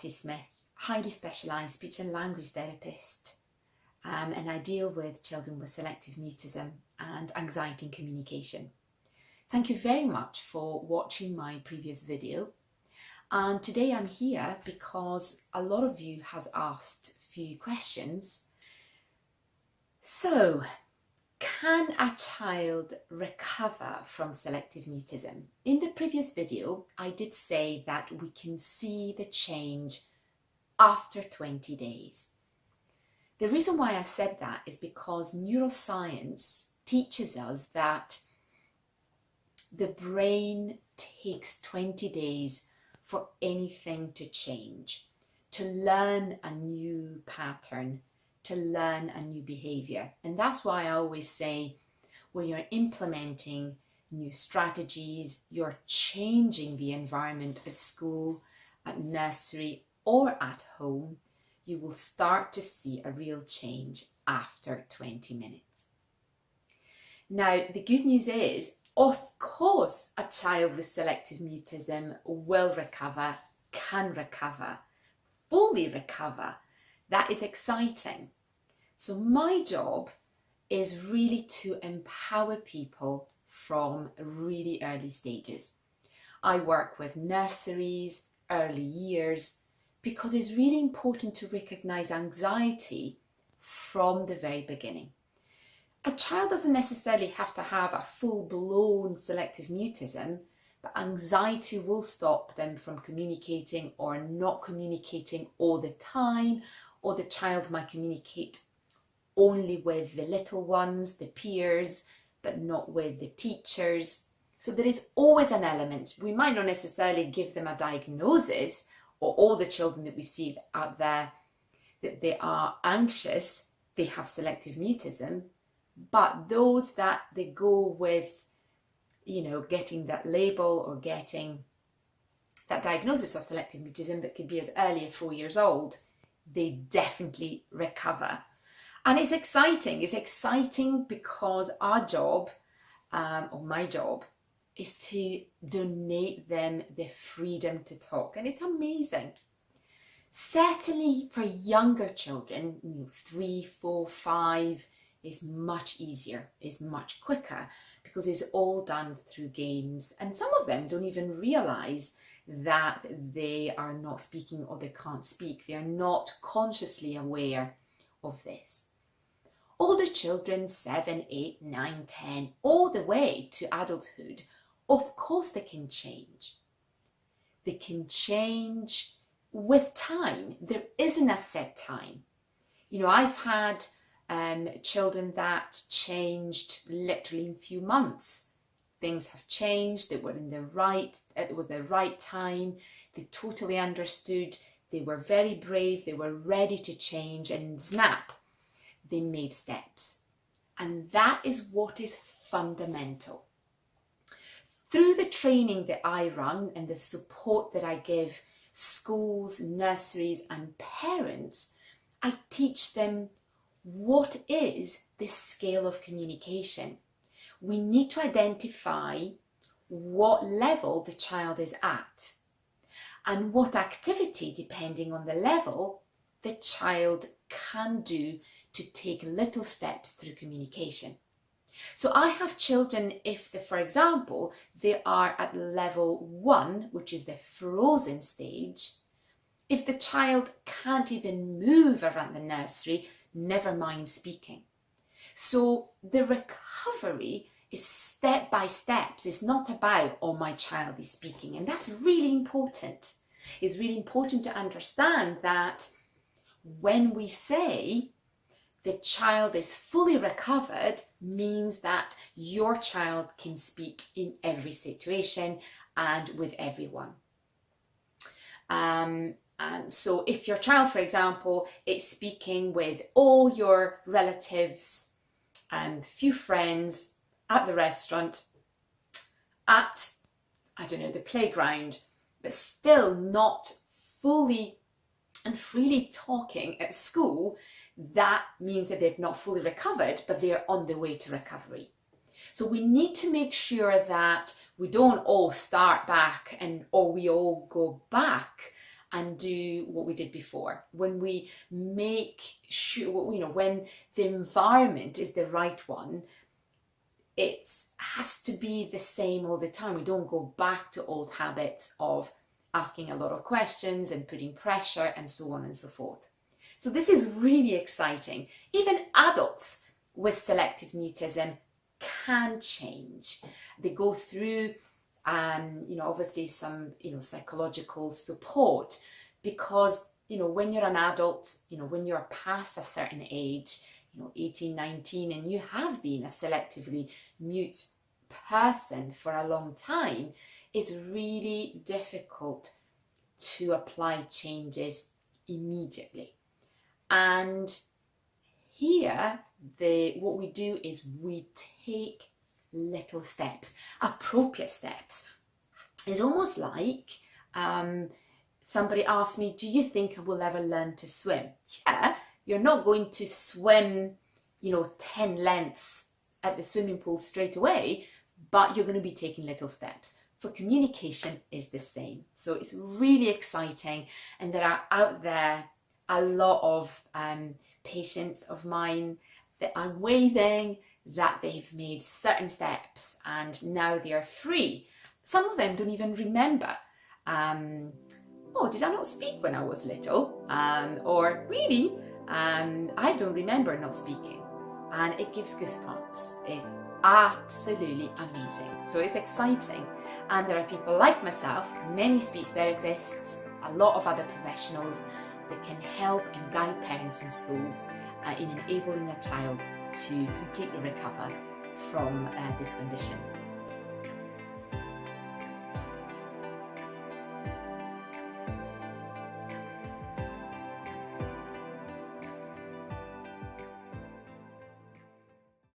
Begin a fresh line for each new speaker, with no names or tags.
Biavati-Smith, highly specialised speech and language therapist, and I deal with children with selective mutism and anxiety in communication. Thank you very much for watching my previous video, and today I'm here because a lot of you has asked a few questions. So, can a child recover from selective mutism? In the previous video, I did say that we can see the change after 20 days. The reason why I said that is because neuroscience teaches us that the brain takes 20 days for anything to change, to learn a new pattern, to learn a new behavior. And that's why I always say when you're implementing new strategies, you're changing the environment at school, at nursery, or at home, you will start to see a real change after 20 minutes. Now, the good news is, of course, a child with selective mutism will recover, can recover, fully recover. That is exciting. So my job is really to empower people from really early stages. I work with nurseries, early years, because it's really important to recognize anxiety from the very beginning. A child doesn't necessarily have to have a full-blown selective mutism, but anxiety will stop them from communicating or not communicating all the time, or the child might communicate only with the little ones, the peers, but not with the teachers. So there is always an element. We might not necessarily give them a diagnosis, or all the children that we see out there that they are anxious, they have selective mutism, but those that they go with, getting that label or getting that diagnosis of selective mutism that could be as early as 4 years old, they definitely recover. And it's exciting. It's exciting because our job, or my job, is to donate them the freedom to talk. And it's amazing. Certainly for younger children, 3, 4, 5, is much easier, is much quicker, because it's all done through games. And some of them don't even realize that they are not speaking or they can't speak. They are not consciously aware of this. Older children, 7, 8, 9, 10, all the way to adulthood, of course they can change. They can change with time. There isn't a set time. I've had children that changed literally in a few months. Things have changed. It was the right time. They totally understood. They were very brave. They were ready to change, and snap, they made steps. And that is what is fundamental. Through the training that I run and the support that I give schools, nurseries and parents, I teach them what is this scale of communication. We need to identify what level the child is at and what activity, depending on the level, the child can do to take little steps through communication. So I have children, for example, they are at level 1, which is the frozen stage. If the child can't even move around the nursery, never mind speaking. So the recovery is step by steps. It's not about, oh, my child is speaking. And that's really important. It's really important to understand that when we say the child is fully recovered, means that your child can speak in every situation and with everyone. And so if your child, for example, is speaking with all your relatives and few friends at the restaurant, at, the playground, but still not fully and freely talking at school, that means that they've not fully recovered, but they're on the way to recovery. So we need to make sure that we don't all start back or we all go back and do what we did before. When we make sure, when the environment is the right one, it has to be the same all the time. We don't go back to old habits of asking a lot of questions and putting pressure and so on and so forth. So this is really exciting. Even adults with selective mutism can change. They go through, obviously some, psychological support, because, when you're an adult, when you're past a certain age, 18, 19, and you have been a selectively mute person for a long time, it's really difficult to apply changes immediately. And here, what we do is we take little steps, appropriate steps. It's almost like somebody asked me, do you think I will ever learn to swim? Yeah, you're not going to swim, 10 lengths at the swimming pool straight away, but you're going to be taking little steps. For communication is the same. So it's really exciting, and there are out there a lot of patients of mine that are waving that they've made certain steps and now they are free. Some of them don't even remember, did I not speak when I was little? Or really, I don't remember not speaking. And it gives goosebumps. It's absolutely amazing. So it's exciting. And there are people like myself, many speech therapists, a lot of other professionals that can help and guide parents in schools in enabling a child to completely recover from this condition.